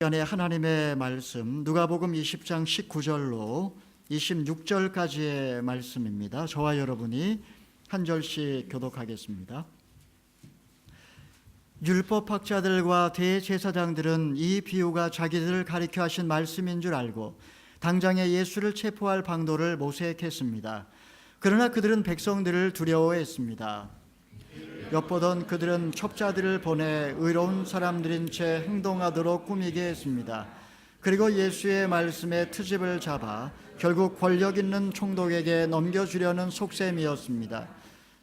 시간에 하나님의 말씀 누가복음 20장 19절로 26절까지의 말씀입니다. 저와 여러분이 한 절씩 교독하겠습니다. 율법학자들과 대제사장들은 이 비유가 자기들을 가리켜 하신 말씀인 줄 알고 당장에 예수를 체포할 방도를 모색했습니다. 그러나 그들은 백성들을 두려워했습니다. 엿보던 그들은 첩자들을 보내 의로운 사람들인 채 행동하도록 꾸미게 했습니다. 그리고 예수의 말씀에 트집을 잡아 결국 권력 있는 총독에게 넘겨주려는 속셈이었습니다.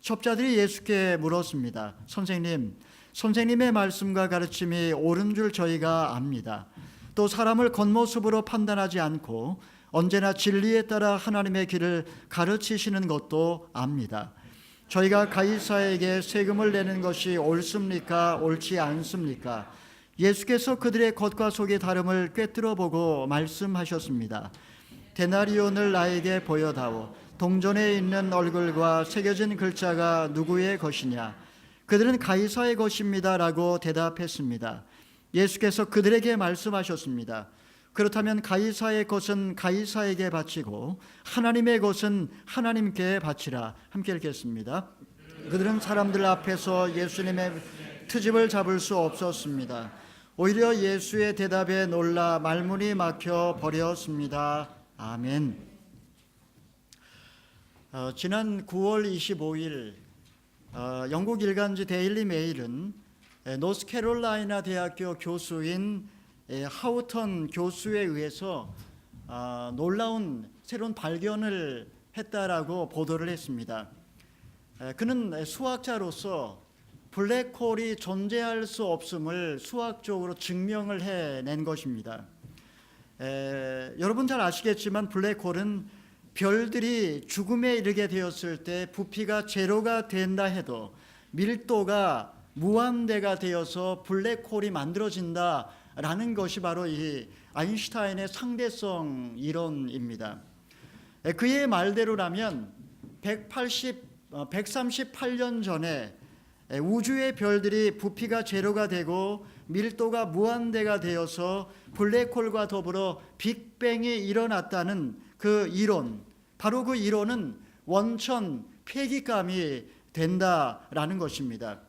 첩자들이 예수께 물었습니다. 선생님의 말씀과 가르침이 옳은 줄 저희가 압니다. 또 사람을 겉모습으로 판단하지 않고 언제나 진리에 따라 하나님의 길을 가르치시는 것도 압니다. 저희가 가이사에게 세금을 내는 것이 옳습니까? 옳지 않습니까? 예수께서 그들의 겉과 속의 다름을 꿰뚫어 보고 말씀하셨습니다. 데나리온을 나에게 보여다오. 동전에 있는 얼굴과 새겨진 글자가 누구의 것이냐? 그들은 가이사의 것입니다 라고 대답했습니다. 예수께서 그들에게 말씀하셨습니다. 그렇다면 가이사의 것은 가이사에게 바치고 하나님의 것은 하나님께 바치라. 함께 읽겠습니다. 그들은 사람들 앞에서 예수님의 트집을 잡을 수 없었습니다. 오히려 예수의 대답에 놀라 말문이 막혀 버렸습니다. 아멘. 지난 9월 25일 영국 일간지 데일리 메일은 노스캐롤라이나 대학교 교수인 하우턴 교수에 의해서 놀라운 새로운 발견을 했다라고 보도를 했습니다. 그는 수학자로서 블랙홀이 존재할 수 없음을 수학적으로 증명을 해낸 것입니다. 여러분 잘 아시겠지만 블랙홀은 별들이 죽음에 이르게 되었을 때 부피가 제로가 된다 해도 밀도가 무한대가 되어서 블랙홀이 만들어진다라는 것이 바로 이 아인슈타인의 상대성 이론입니다. 그의 말대로라면 138년 전에 우주의 별들이 부피가 제로가 되고 밀도가 무한대가 되어서 블랙홀과 더불어 빅뱅이 일어났다는 그 이론, 바로 그 이론은 원천 폐기감이 된다라는 것입니다.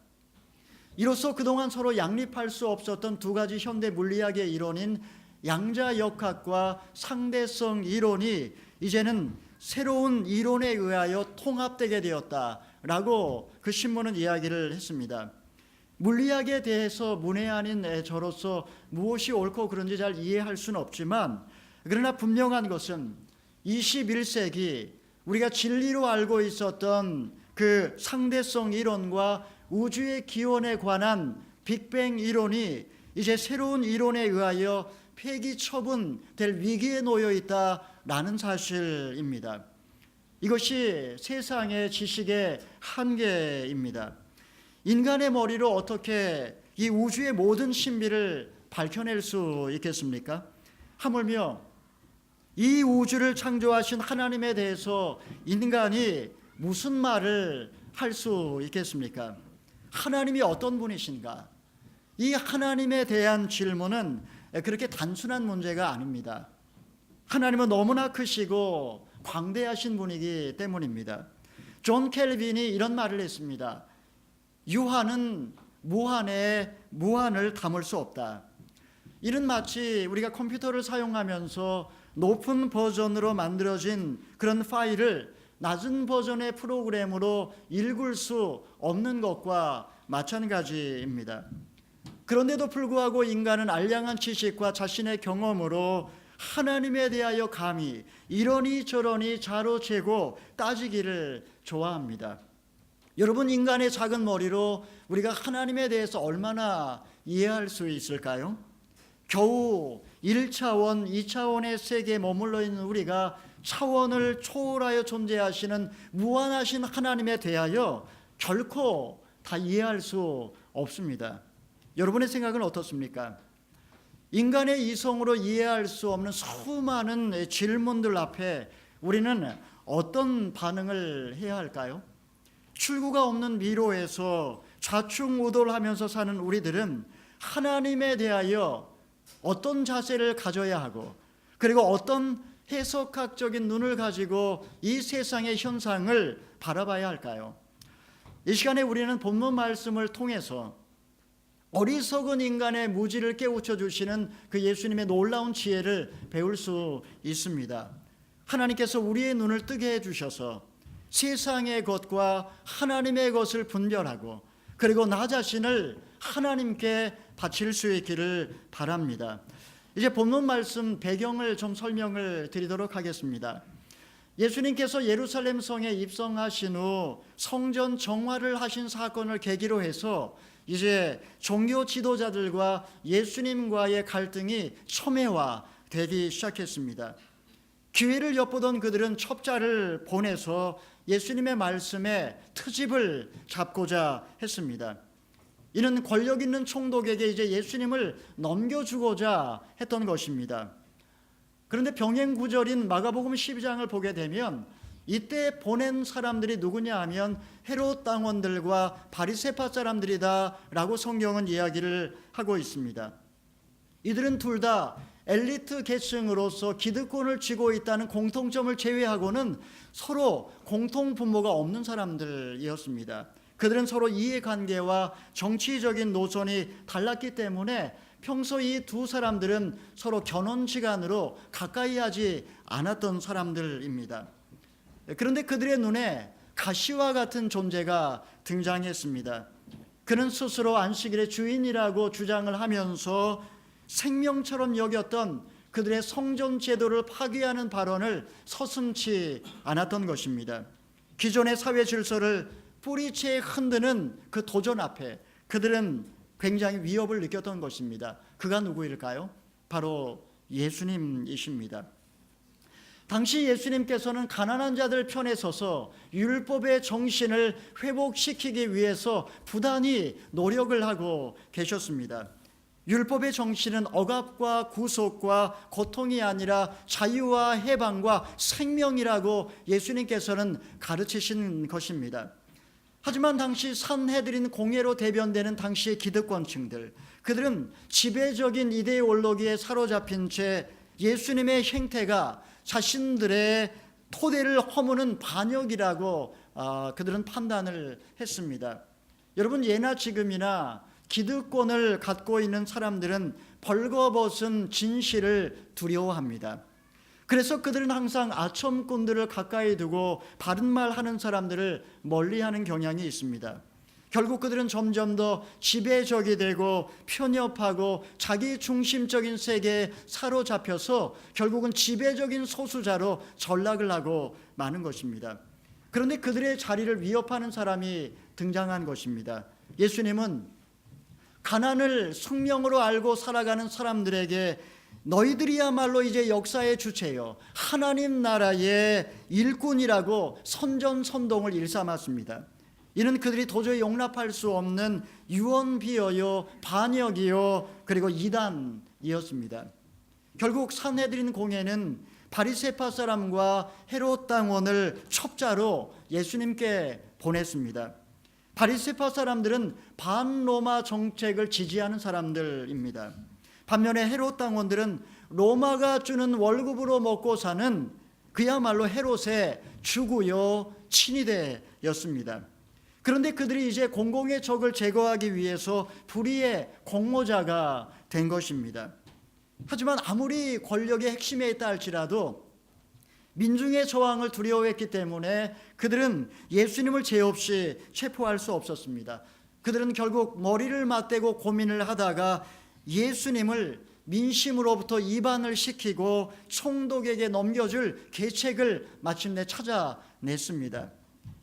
이로써 그동안 서로 양립할 수 없었던 두 가지 현대 물리학의 이론인 양자역학과 상대성 이론이 이제는 새로운 이론에 의하여 통합되게 되었다라고 그 신문은 이야기를 했습니다. 물리학에 대해서 문외한인 저로서 무엇이 옳고 그른지 잘 이해할 수는 없지만, 그러나 분명한 것은 21세기 우리가 진리로 알고 있었던 그 상대성 이론과 우주의 기원에 관한 빅뱅 이론이 이제 새로운 이론에 의하여 폐기 처분될 위기에 놓여 있다라는 사실입니다. 이것이 세상의 지식의 한계입니다. 인간의 머리로 어떻게 이 우주의 모든 신비를 밝혀낼 수 있겠습니까? 하물며 이 우주를 창조하신 하나님에 대해서 인간이 무슨 말을 할 수 있겠습니까? 하나님이 어떤 분이신가? 이 하나님에 대한 질문은 그렇게 단순한 문제가 아닙니다. 하나님은 너무나 크시고 광대하신 분이기 때문입니다. 존 켈빈이 이런 말을 했습니다. 유한은 무한에 무한을 담을 수 없다. 이는 마치 우리가 컴퓨터를 사용하면서 높은 버전으로 만들어진 그런 파일을 낮은 버전의 프로그램으로 읽을 수 없는 것과 마찬가지입니다. 그런데도 불구하고 인간은 알량한 지식과 자신의 경험으로 하나님에 대하여 감히 이러니 저러니 자로재고 따지기를 좋아합니다. 여러분, 인간의 작은 머리로 우리가 하나님에 대해서 얼마나 이해할 수 있을까요? 겨우 1차원, 2차원의 세계에 머물러 있는 우리가 차원을 초월하여 존재하시는 무한하신 하나님에 대하여 결코 다 이해할 수 없습니다. 여러분의 생각은 어떻습니까? 인간의 이성으로 이해할 수 없는 수많은 질문들 앞에 우리는 어떤 반응을 해야 할까요? 출구가 없는 미로에서 좌충우돌하면서 사는 우리들은 하나님에 대하여 어떤 자세를 가져야 하고, 그리고 어떤 해석학적인 눈을 가지고 이 세상의 현상을 바라봐야 할까요? 이 시간에 우리는 본문 말씀을 통해서 어리석은 인간의 무지를 깨우쳐 주시는 그 예수님의 놀라운 지혜를 배울 수 있습니다. 하나님께서 우리의 눈을 뜨게 해주셔서 세상의 것과 하나님의 것을 분별하고, 그리고 나 자신을 하나님께 바칠 수 있기를 바랍니다. 이제 본문 말씀 배경을 좀 설명을 드리도록 하겠습니다. 예수님께서 예루살렘 성에 입성하신 후 성전 정화를 하신 사건을 계기로 해서 이제 종교 지도자들과 예수님과의 갈등이 첨예화되기 시작했습니다. 기회를 엿보던 그들은 첩자를 보내서 예수님의 말씀에 트집을 잡고자 했습니다. 이는 권력 있는 총독에게 이제 예수님을 넘겨주고자 했던 것입니다. 그런데 병행 구절인 마가복음 12장을 보게 되면 이때 보낸 사람들이 누구냐 하면 헤롯 당원들과 바리새파 사람들이다라고 성경은 이야기를 하고 있습니다. 이들은 둘 다 엘리트 계층으로서 기득권을 쥐고 있다는 공통점을 제외하고는 서로 공통 분모가 없는 사람들이었습니다. 그들은 서로 이해관계와 정치적인 노선이 달랐기 때문에 평소 이 두 사람들은 서로 견원지간으로 가까이 하지 않았던 사람들입니다. 그런데 그들의 눈에 가시와 같은 존재가 등장했습니다. 그는 스스로 안식일의 주인이라고 주장을 하면서 생명처럼 여겼던 그들의 성전 제도를 파괴하는 발언을 서슴지 않았던 것입니다. 기존의 사회 질서를 뿌리채 흔드는 그 도전 앞에 그들은 굉장히 위협을 느꼈던 것입니다. 그가 누구일까요? 바로 예수님이십니다. 당시 예수님께서는 가난한 자들 편에 서서 율법의 정신을 회복시키기 위해서 부단히 노력을 하고 계셨습니다. 율법의 정신은 억압과 구속과 고통이 아니라 자유와 해방과 생명이라고 예수님께서는 가르치신 것입니다. 하지만 당시 산헤드린 공회로 대변되는 당시의 기득권층들, 그들은 지배적인 이데올로기에 사로잡힌 채 예수님의 행태가 자신들의 토대를 허무는 반역이라고 그들은 판단을 했습니다. 여러분, 예나 지금이나 기득권을 갖고 있는 사람들은 벌거벗은 진실을 두려워합니다. 그래서 그들은 항상 아첨꾼들을 가까이 두고 바른 말 하는 사람들을 멀리하는 경향이 있습니다. 결국 그들은 점점 더 지배적이 되고 편협하고 자기 중심적인 세계에 사로잡혀서 결국은 지배적인 소수자로 전락을 하고 마는 것입니다. 그런데 그들의 자리를 위협하는 사람이 등장한 것입니다. 예수님은 가난을 숙명으로 알고 살아가는 사람들에게 너희들이야말로 이제 역사의 주체요, 하나님 나라의 일꾼이라고 선전선동을 일삼았습니다. 이는 그들이 도저히 용납할 수 없는 유언비어요, 반역이요, 그리고 이단이었습니다. 결국 산헤드린 공회는 바리새파 사람과 헤롯 당원을 첩자로 예수님께 보냈습니다. 바리새파 사람들은 반로마 정책을 지지하는 사람들입니다. 반면에 헤롯 당원들은 로마가 주는 월급으로 먹고 사는 그야말로 헤롯의 주구요 친위대였습니다. 그런데 그들이 이제 공공의 적을 제거하기 위해서 불의의 공모자가 된 것입니다. 하지만 아무리 권력의 핵심에 있다 할지라도 민중의 저항을 두려워했기 때문에 그들은 예수님을 죄 없이 체포할 수 없었습니다. 그들은 결국 머리를 맞대고 고민을 하다가 예수님을 민심으로부터 이반을 시키고 총독에게 넘겨줄 계책을 마침내 찾아냈습니다.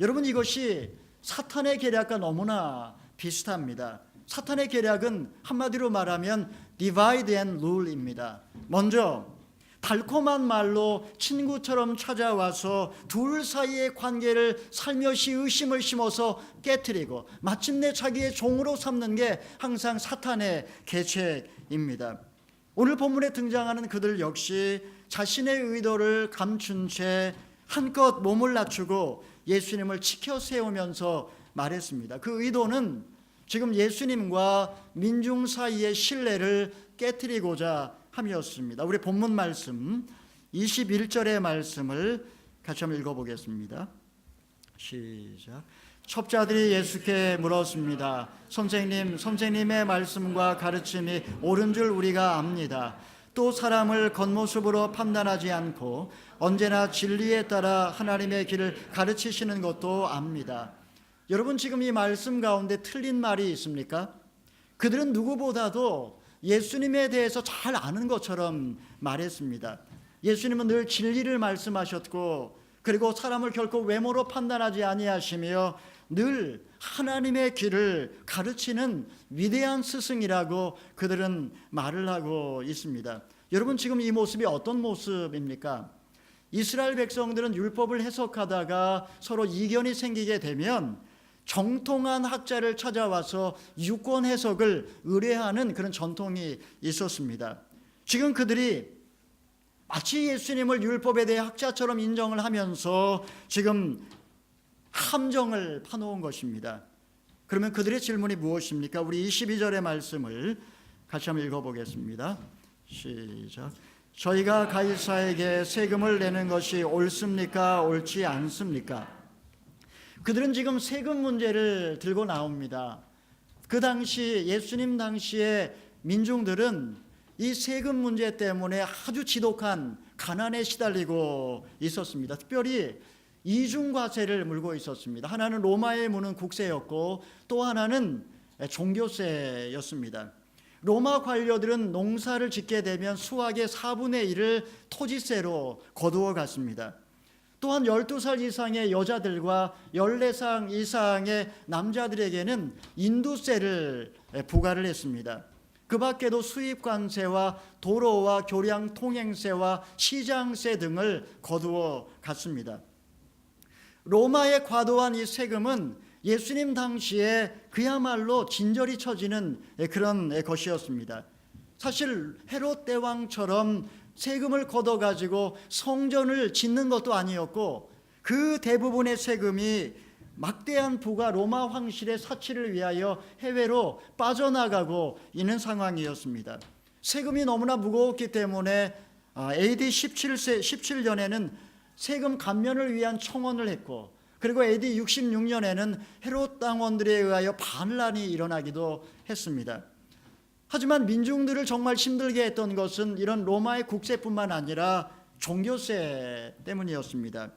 여러분, 이것이 사탄의 계략과 너무나 비슷합니다. 사탄의 계략은 한마디로 말하면 divide and rule입니다. 먼저 달콤한 말로 친구처럼 찾아와서 둘 사이의 관계를 살며시 의심을 심어서 깨트리고 마침내 자기의 종으로 삼는 게 항상 사탄의 계책입니다. 오늘 본문에 등장하는 그들 역시 자신의 의도를 감춘 채 한껏 몸을 낮추고 예수님을 치켜 세우면서 말했습니다. 그 의도는 지금 예수님과 민중 사이의 신뢰를 깨트리고자 함이었습니다. 우리 본문 말씀 21절의 말씀을 같이 한번 읽어보겠습니다. 시작. 첩자들이 예수께 물었습니다. 선생님의 말씀과 가르침이 옳은 줄 우리가 압니다. 또 사람을 겉모습으로 판단하지 않고 언제나 진리에 따라 하나님의 길을 가르치시는 것도 압니다. 여러분, 지금 이 말씀 가운데 틀린 말이 있습니까? 그들은 누구보다도 예수님에 대해서 잘 아는 것처럼 말했습니다. 예수님은 늘 진리를 말씀하셨고, 그리고 사람을 결코 외모로 판단하지 아니하시며 늘 하나님의 길을 가르치는 위대한 스승이라고 그들은 말을 하고 있습니다. 여러분, 지금 이 모습이 어떤 모습입니까? 이스라엘 백성들은 율법을 해석하다가 서로 이견이 생기게 되면 정통한 학자를 찾아와서 유권 해석을 의뢰하는 그런 전통이 있었습니다. 지금 그들이 마치 예수님을 율법에 대해 학자처럼 인정을 하면서 지금 함정을 파놓은 것입니다. 그러면 그들의 질문이 무엇입니까? 우리 22절의 말씀을 같이 한번 읽어보겠습니다. 시작. 저희가 가이사에게 세금을 내는 것이 옳습니까? 옳지 않습니까? 그들은 지금 세금 문제를 들고 나옵니다. 그 당시 예수님 당시에 민중들은 이 세금 문제 때문에 아주 지독한 가난에 시달리고 있었습니다. 특별히 이중과세를 물고 있었습니다. 하나는 로마에 무는 국세였고 또 하나는 종교세였습니다. 로마 관료들은 농사를 짓게 되면 수확의 4분의 1을 토지세로 거두어 갔습니다. 또한 12살 이상의 여자들과 14살 이상의 남자들에게는 인두세를 부과를 했습니다. 그 밖에도 수입관세와 도로와 교량 통행세와 시장세 등을 거두어 갔습니다. 로마의 과도한 이 세금은 예수님 당시에 그야말로 진저리 쳐지는 그런 것이었습니다. 사실 헤롯 대왕처럼 세금을 걷어가지고 성전을 짓는 것도 아니었고, 그 대부분의 세금이 막대한 부가 로마 황실의 사치를 위하여 해외로 빠져나가고 있는 상황이었습니다. 세금이 너무나 무거웠기 때문에 AD 17년에는 세금 감면을 위한 청원을 했고, 그리고 AD 66년에는 헤롯 당원들에 의하여 반란이 일어나기도 했습니다. 하지만 민중들을 정말 힘들게 했던 것은 이런 로마의 국세뿐만 아니라 종교세 때문이었습니다.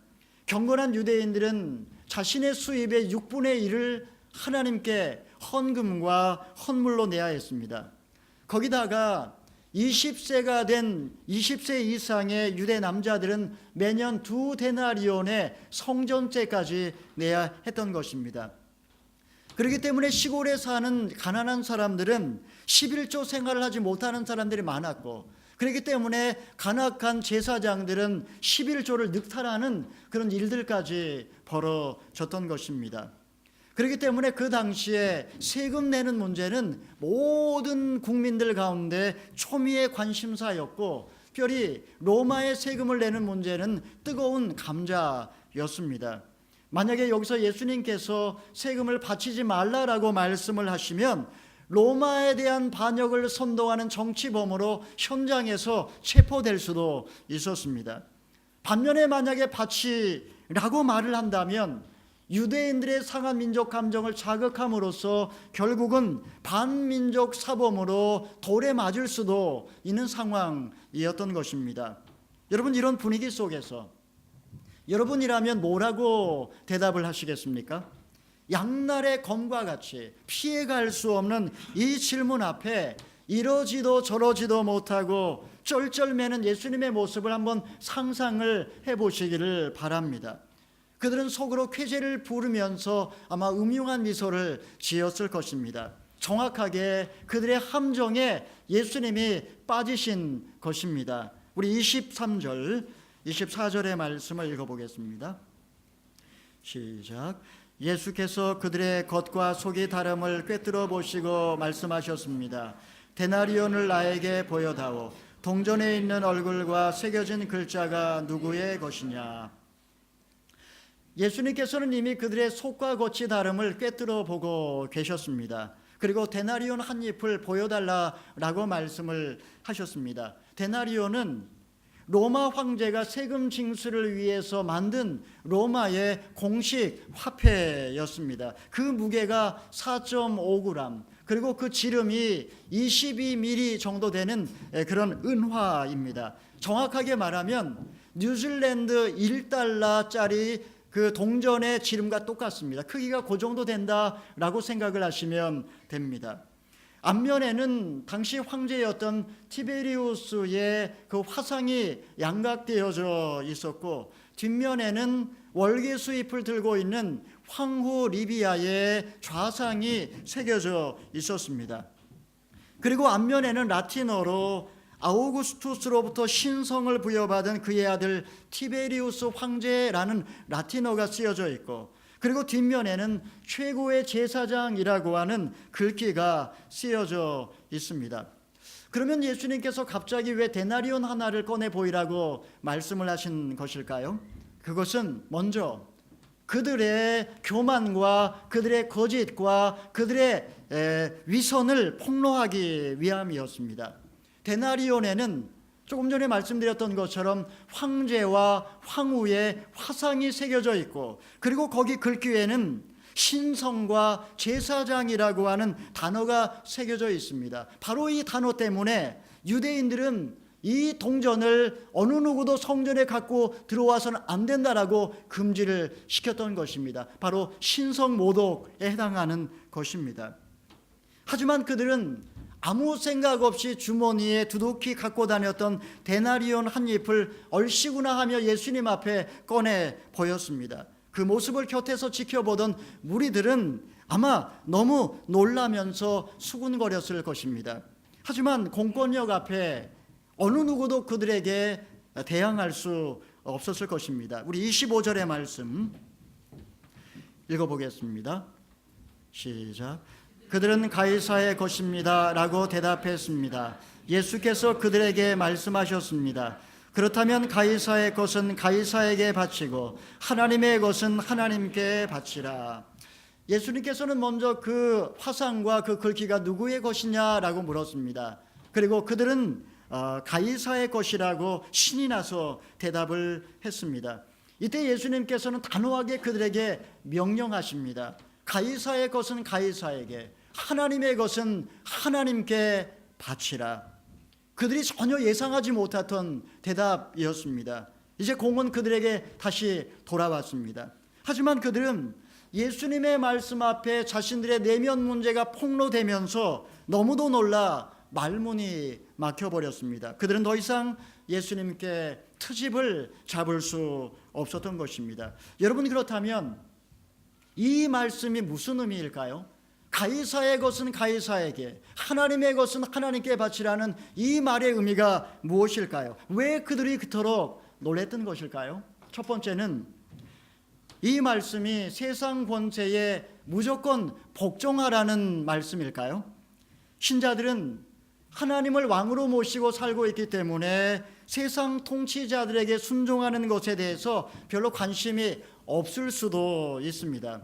경건한 유대인들은 자신의 수입의 6분의 1을 하나님께 헌금과 헌물로 내야 했습니다. 거기다가 20세 이상의 유대 남자들은 매년 2데나리온의 성전세까지 내야 했던 것입니다. 그렇기 때문에 시골에 사는 가난한 사람들은 11조 생활을 하지 못하는 사람들이 많았고, 그렇기 때문에 간악한 제사장들은 11조를 늑탈하는 그런 일들까지 벌어졌던 것입니다. 그렇기 때문에 그 당시에 세금 내는 문제는 모든 국민들 가운데 초미의 관심사였고, 특별히 로마의 세금을 내는 문제는 뜨거운 감자였습니다. 만약에 여기서 예수님께서 세금을 바치지 말라라고 말씀을 하시면 로마에 대한 반역을 선동하는 정치범으로 현장에서 체포될 수도 있었습니다. 반면에 만약에 바치라고 말을 한다면 유대인들의 상한 민족 감정을 자극함으로써 결국은 반민족 사범으로 돌에 맞을 수도 있는 상황이었던 것입니다. 여러분, 이런 분위기 속에서 여러분이라면 뭐라고 대답을 하시겠습니까? 양날의 검과 같이 피해갈 수 없는 이 질문 앞에 이러지도 저러지도 못하고 쩔쩔매는 예수님의 모습을 한번 상상을 해보시기를 바랍니다. 그들은 속으로 쾌재를 부르면서 아마 음흉한 미소를 지었을 것입니다. 정확하게 그들의 함정에 예수님이 빠지신 것입니다. 우리 23절 24절의 말씀을 읽어보겠습니다. 시작. 예수께서 그들의 겉과 속이 다름을 꿰뚫어 보시고 말씀하셨습니다. 데나리온을 나에게 보여다오. 동전에 있는 얼굴과 새겨진 글자가 누구의 것이냐. 예수님께서는 이미 그들의 속과 겉이 다름을 꿰뚫어 보고 계셨습니다. 그리고 데나리온 한 잎을 보여달라라고 말씀을 하셨습니다. 데나리온은 로마 황제가 세금 징수를 위해서 만든 로마의 공식 화폐였습니다. 그 무게가 4.5g, 그리고 그 지름이 22mm 정도 되는 그런 은화입니다. 정확하게 말하면 뉴질랜드 1달러짜리 그 동전의 지름과 똑같습니다. 크기가 그 정도 된다라고 생각을 하시면 됩니다. 앞면에는 당시 황제였던 티베리우스의 그 화상이 양각되어져 있었고, 뒷면에는 월계수 잎을 들고 있는 황후 리비아의 좌상이 새겨져 있었습니다. 그리고 앞면에는 라틴어로 아우구스투스로부터 신성을 부여받은 그의 아들 티베리우스 황제라는 라틴어가 쓰여져 있고, 그리고 뒷면에는 최고의 제사장이라고 하는 글귀가 쓰여져 있습니다. 그러면 예수님께서 갑자기 왜 데나리온 하나를 꺼내 보이라고 말씀을 하신 것일까요? 그것은 먼저 그들의 교만과 그들의 거짓과 그들의 위선을 폭로하기 위함이었습니다. 데나리온에는 조금 전에 말씀드렸던 것처럼 황제와 황후의 화상이 새겨져 있고, 그리고 거기 글귀에는 신성과 제사장이라고 하는 단어가 새겨져 있습니다. 바로 이 단어 때문에 유대인들은 이 동전을 어느 누구도 성전에 갖고 들어와서는 안 된다라고 금지를 시켰던 것입니다. 바로 신성 모독에 해당하는 것입니다. 하지만 그들은 아무 생각 없이 주머니에 두둑히 갖고 다녔던 데나리온 한 잎을 얼씨구나 하며 예수님 앞에 꺼내 보였습니다. 그 모습을 곁에서 지켜보던 무리들은 아마 너무 놀라면서 수군거렸을 것입니다. 하지만 공권력 앞에 어느 누구도 그들에게 대항할 수 없었을 것입니다. 우리 25절의 말씀 읽어보겠습니다. 시작. 그들은 가이사의 것입니다 라고 대답했습니다. 예수께서 그들에게 말씀하셨습니다. 그렇다면 가이사의 것은 가이사에게 바치고 하나님의 것은 하나님께 바치라. 예수님께서는 먼저 그 화상과 그 글귀가 누구의 것이냐라고 물었습니다. 그리고 그들은 가이사의 것이라고 신이 나서 대답을 했습니다. 이때 예수님께서는 단호하게 그들에게 명령하십니다. 가이사의 것은 가이사에게, 하나님의 것은 하나님께 바치라. 그들이 전혀 예상하지 못했던 대답이었습니다. 이제 공은 그들에게 다시 돌아왔습니다. 하지만 그들은 예수님의 말씀 앞에 자신들의 내면 문제가 폭로되면서 너무도 놀라 말문이 막혀버렸습니다. 그들은 더 이상 예수님께 트집을 잡을 수 없었던 것입니다. 여러분, 그렇다면 이 말씀이 무슨 의미일까요? 가이사의 것은 가이사에게, 하나님의 것은 하나님께 바치라는 이 말의 의미가 무엇일까요? 왜 그들이 그토록 놀랬던 것일까요? 첫 번째는 이 말씀이 세상 권세에 무조건 복종하라는 말씀일까요? 신자들은 하나님을 왕으로 모시고 살고 있기 때문에 세상 통치자들에게 순종하는 것에 대해서 별로 관심이 없을 수도 있습니다.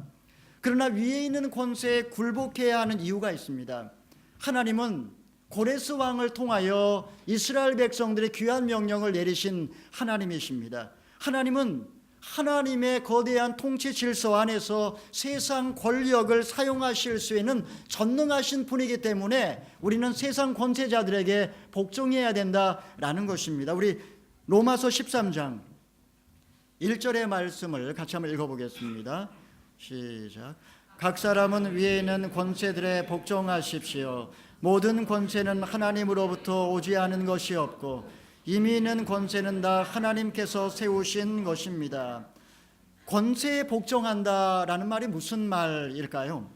그러나 위에 있는 권세에 굴복해야 하는 이유가 있습니다. 하나님은 고레스 왕을 통하여 이스라엘 백성들의 귀한 명령을 내리신 하나님이십니다. 하나님은 하나님의 거대한 통치 질서 안에서 세상 권력을 사용하실 수 있는 전능하신 분이기 때문에 우리는 세상 권세자들에게 복종해야 된다라는 것입니다. 우리 로마서 13장 1절의 말씀을 같이 한번 읽어보겠습니다. 시작. 각 사람은 위에 있는 권세들에 복종하십시오. 모든 권세는 하나님으로부터 오지 않은 것이 없고 이미 있는 권세는 다 하나님께서 세우신 것입니다. 권세에 복종한다라는 말이 무슨 말일까요?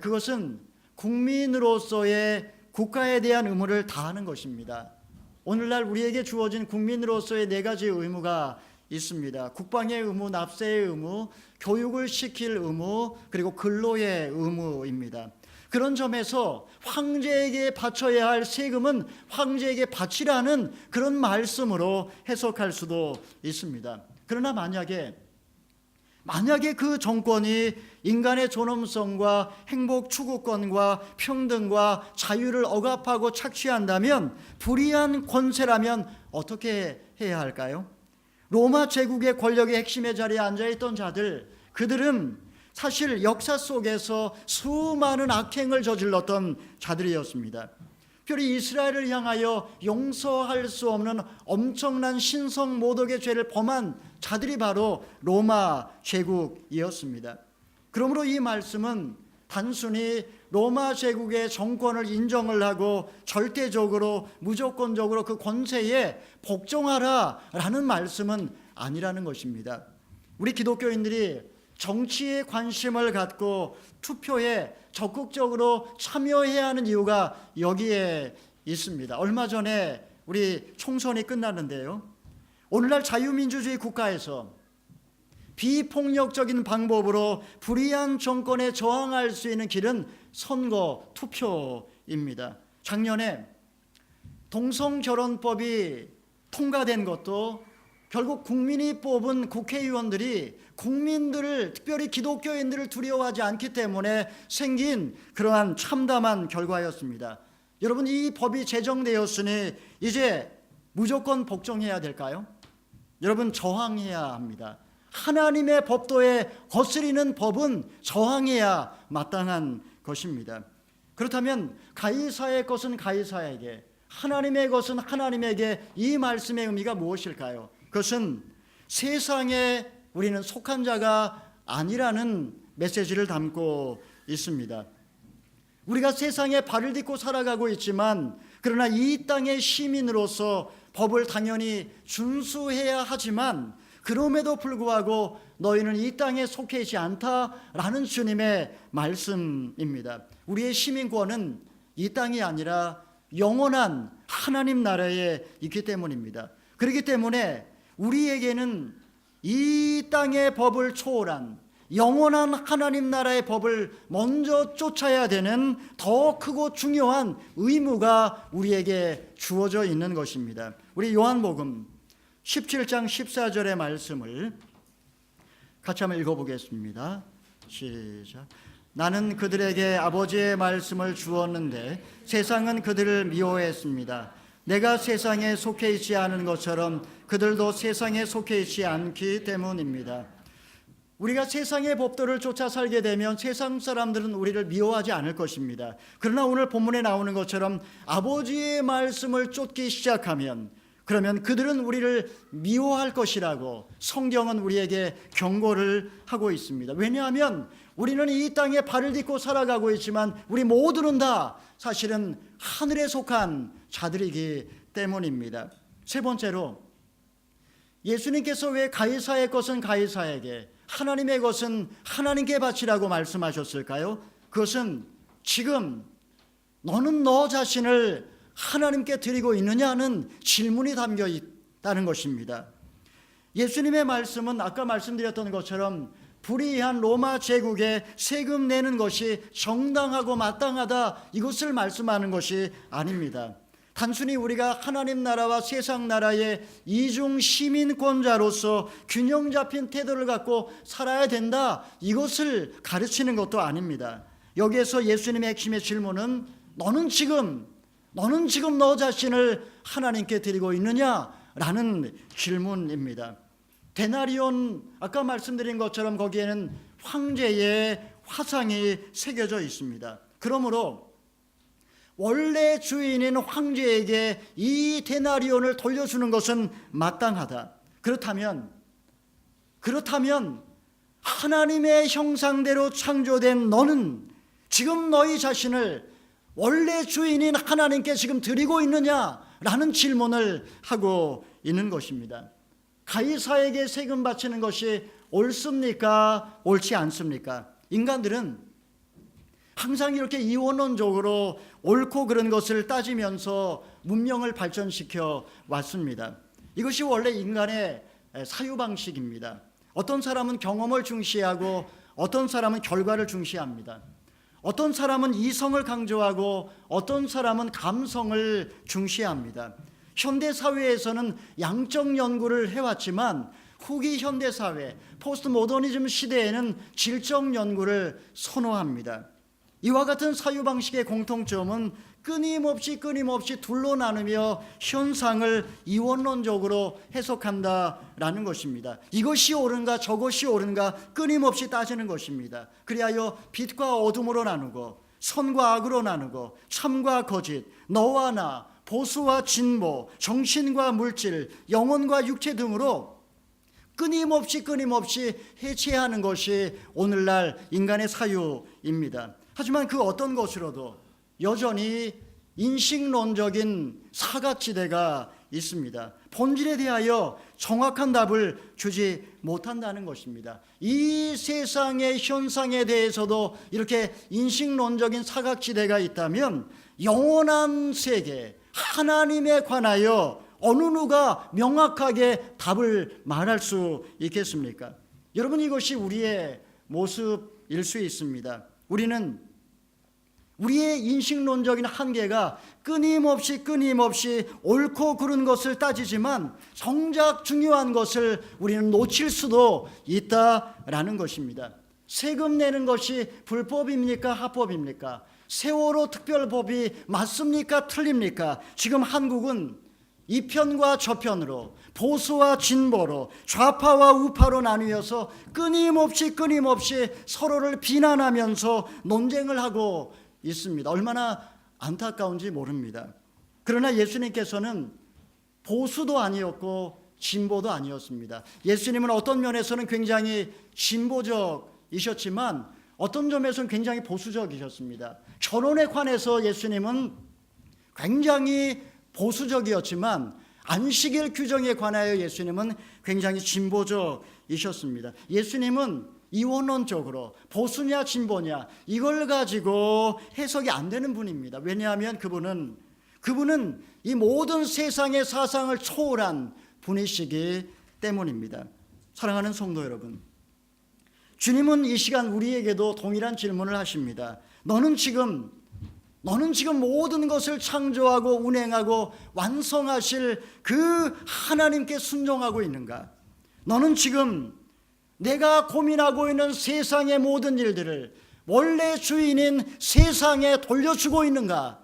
그것은 국민으로서의 국가에 대한 의무를 다하는 것입니다. 오늘날 우리에게 주어진 국민으로서의 4가지 의무가 있습니다. 국방의 의무, 납세의 의무, 교육을 시킬 의무, 그리고 근로의 의무입니다. 그런 점에서 황제에게 바쳐야 할 세금은 황제에게 바치라는 그런 말씀으로 해석할 수도 있습니다. 그러나 만약에 만약에 그 정권이 인간의 존엄성과 행복 추구권과 평등과 자유를 억압하고 착취한다면, 불의한 권세라면 어떻게 해야 할까요? 로마 제국의 권력의 핵심의 자리에 앉아있던 자들, 그들은 사실 역사 속에서 수많은 악행을 저질렀던 자들이었습니다. 특별히 이스라엘을 향하여 용서할 수 없는 엄청난 신성 모독의 죄를 범한 자들이 바로 로마 제국이었습니다. 그러므로 이 말씀은 단순히 로마 제국의 정권을 인정을 하고 절대적으로 무조건적으로 그 권세에 복종하라라는 말씀은 아니라는 것입니다. 우리 기독교인들이 정치에 관심을 갖고 투표에 적극적으로 참여해야 하는 이유가 여기에 있습니다. 얼마 전에 우리 총선이 끝났는데요, 오늘날 자유민주주의 국가에서 비폭력적인 방법으로 불의한 정권에 저항할 수 있는 길은 선거 투표입니다. 작년에 동성결혼법이 통과된 것도 결국 국민이 뽑은 국회의원들이 국민들을, 특별히 기독교인들을 두려워하지 않기 때문에 생긴 그러한 참담한 결과였습니다. 여러분, 이 법이 제정되었으니 이제 무조건 복종해야 될까요? 여러분, 저항해야 합니다. 하나님의 법도에 거스리는 법은 저항해야 마땅한 것입니다. 그렇다면 가이사의 것은 가이사에게, 하나님의 것은 하나님에게, 이 말씀의 의미가 무엇일까요? 그것은 세상에 우리는 속한 자가 아니라는 메시지를 담고 있습니다. 우리가 세상에 발을 딛고 살아가고 있지만, 그러나 이 땅의 시민으로서 법을 당연히 준수해야 하지만, 그럼에도 불구하고 너희는 이 땅에 속해 있지 않다라는 주님의 말씀입니다. 우리의 시민권은 이 땅이 아니라 영원한 하나님 나라에 있기 때문입니다. 그렇기 때문에 우리에게는 이 땅의 법을 초월한 영원한 하나님 나라의 법을 먼저 쫓아야 되는 더 크고 중요한 의무가 우리에게 주어져 있는 것입니다. 우리 요한복음 17장 14절의 말씀을 같이 한번 읽어보겠습니다. 시작. 나는 그들에게 아버지의 말씀을 주었는데 세상은 그들을 미워했습니다. 내가 세상에 속해 있지 않은 것처럼 그들도 세상에 속해 있지 않기 때문입니다. 우리가 세상의 법도를 쫓아 살게 되면 세상 사람들은 우리를 미워하지 않을 것입니다. 그러나 오늘 본문에 나오는 것처럼 아버지의 말씀을 쫓기 시작하면, 그러면 그들은 우리를 미워할 것이라고 성경은 우리에게 경고를 하고 있습니다. 왜냐하면 우리는 이 땅에 발을 딛고 살아가고 있지만 우리 모두는 다 사실은 하늘에 속한 자들이기 때문입니다. 세 번째로, 예수님께서 왜 가이사의 것은 가이사에게, 하나님의 것은 하나님께 바치라고 말씀하셨을까요? 그것은 지금 너는 너 자신을 하나님께 드리고 있느냐는 질문이 담겨 있다는 것입니다. 예수님의 말씀은 아까 말씀드렸던 것처럼 불의한 로마 제국에 세금 내는 것이 정당하고 마땅하다, 이것을 말씀하는 것이 아닙니다. 단순히 우리가 하나님 나라와 세상 나라의 이중 시민권자로서 균형 잡힌 태도를 갖고 살아야 된다, 이것을 가르치는 것도 아닙니다. 여기에서 예수님의 핵심의 질문은 너는 지금 너 자신을 하나님께 드리고 있느냐라는 질문입니다. 데나리온, 아까 말씀드린 것처럼 거기에는 황제의 화상이 새겨져 있습니다. 그러므로 원래 주인인 황제에게 이 데나리온을 돌려주는 것은 마땅하다. 그렇다면 하나님의 형상대로 창조된 너는 지금 너희 자신을 원래 주인인 하나님께 지금 드리고 있느냐라는 질문을 하고 있는 것입니다. 가이사에게 세금 바치는 것이 옳습니까? 옳지 않습니까? 인간들은 항상 이렇게 이원론적으로 옳고 그른 것을 따지면서 문명을 발전시켜 왔습니다. 이것이 원래 인간의 사유방식입니다. 어떤 사람은 경험을 중시하고 어떤 사람은 결과를 중시합니다. 어떤 사람은 이성을 강조하고 어떤 사람은 감성을 중시합니다. 현대 사회에서는 양적 연구를 해왔지만 후기 현대사회, 포스트 모더니즘 시대에는 질적 연구를 선호합니다. 이와 같은 사유방식의 공통점은 끊임없이 둘로 나누며 현상을 이원론적으로 해석한다라는 것입니다. 이것이 옳은가 저것이 옳은가 끊임없이 따지는 것입니다. 그리하여 빛과 어둠으로 나누고 선과 악으로 나누고 참과 거짓, 너와 나, 보수와 진보, 정신과 물질, 영혼과 육체 등으로 끊임없이 해체하는 것이 오늘날 인간의 사유입니다. 하지만 그 어떤 것으로도 여전히 인식론적인 사각지대가 있습니다. 본질에 대하여 정확한 답을 주지 못한다는 것입니다. 이 세상의 현상에 대해서도 이렇게 인식론적인 사각지대가 있다면 영원한 세계, 하나님에 관하여 어느 누가 명확하게 답을 말할 수 있겠습니까? 여러분, 이것이 우리의 모습일 수 있습니다. 우리는 우리의 인식론적인 한계가 끊임없이 옳고 그른 것을 따지지만 정작 중요한 것을 우리는 놓칠 수도 있다라는 것입니다. 세금 내는 것이 불법입니까? 합법입니까? 세월호 특별법이 맞습니까? 틀립니까? 지금 한국은 이편과 저편으로, 보수와 진보로, 좌파와 우파로 나뉘어서 끊임없이 서로를 비난하면서 논쟁을 하고 있습니다. 얼마나 안타까운지 모릅니다. 그러나 예수님께서는 보수도 아니었고 진보도 아니었습니다. 예수님은 어떤 면에서는 굉장히 진보적이셨지만 어떤 점에서는 굉장히 보수적이셨습니다. 결혼에 관해서 예수님은 굉장히 보수적이었지만 안식일 규정에 관하여 예수님은 굉장히 진보적이셨습니다. 예수님은 이원론적으로 보수냐 진보냐 이걸 가지고 해석이 안 되는 분입니다. 왜냐하면 그분은 이 모든 세상의 사상을 초월한 분이시기 때문입니다. 사랑하는 성도 여러분, 주님은 이 시간 우리에게도 동일한 질문을 하십니다. 너는 지금 모든 것을 창조하고 운행하고 완성하실 그 하나님께 순종하고 있는가? 너는 지금 내가 고민하고 있는 세상의 모든 일들을 원래 주인인 세상에 돌려주고 있는가?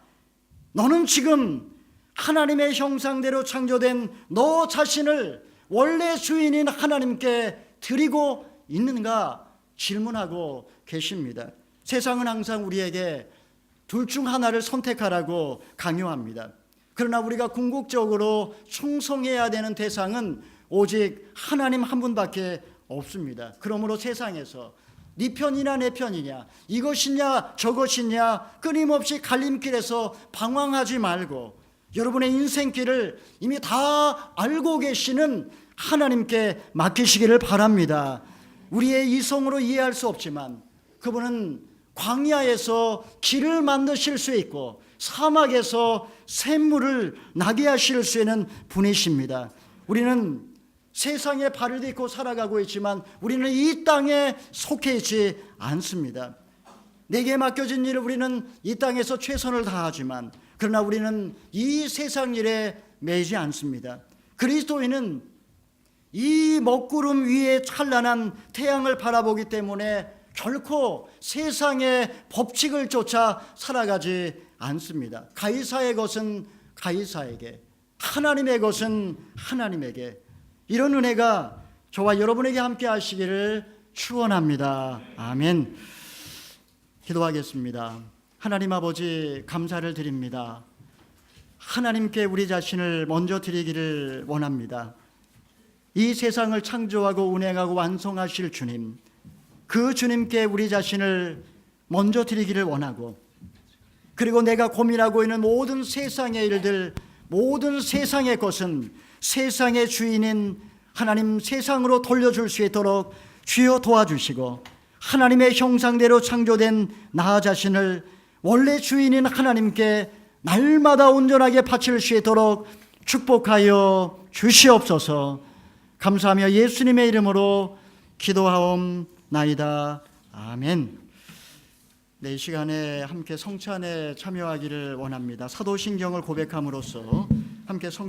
너는 지금 하나님의 형상대로 창조된 너 자신을 원래 주인인 하나님께 드리고 있는가? 질문하고 계십니다. 세상은 항상 우리에게 둘 중 하나를 선택하라고 강요합니다. 그러나 우리가 궁극적으로 충성해야 되는 대상은 오직 하나님 한 분밖에 없습니다. 그러므로 세상에서 네 편이냐 내 편이냐, 이것이냐 저것이냐 끊임없이 갈림길에서 방황하지 말고 여러분의 인생길을 이미 다 알고 계시는 하나님께 맡기시기를 바랍니다. 우리의 이성으로 이해할 수 없지만 그분은 광야에서 길을 만드실 수 있고 사막에서 샘물을 나게 하실 수 있는 분이십니다. 우리는 세상에 발을 딛고 살아가고 있지만 우리는 이 땅에 속해 있지 않습니다. 내게 맡겨진 일을 우리는 이 땅에서 최선을 다하지만 그러나 우리는 이 세상 일에 매이지 않습니다. 그리스도인은 이 먹구름 위에 찬란한 태양을 바라보기 때문에 결코 세상의 법칙을 쫓아 살아가지 않습니다. 가이사의 것은 가이사에게, 하나님의 것은 하나님에게. 이런 은혜가 저와 여러분에게 함께 하시기를 축원합니다. 아멘. 기도하겠습니다. 하나님 아버지, 감사를 드립니다. 하나님께 우리 자신을 먼저 드리기를 원합니다. 이 세상을 창조하고 운행하고 완성하실 주님, 그 주님께 우리 자신을 먼저 드리기를 원하고, 그리고 내가 고민하고 있는 모든 세상의 일들, 모든 세상의 것은 세상의 주인인 하나님 세상으로 돌려줄 수 있도록 주여 도와주시고, 하나님의 형상대로 창조된 나 자신을 원래 주인인 하나님께 날마다 온전하게 바칠 수 있도록 축복하여 주시옵소서. 감사하며 예수님의 이름으로 기도하옵나이다. 아멘. 이 시간에 함께 성찬에 참여하기를 원합니다. 사도신경을 고백함으로써 함께 성찬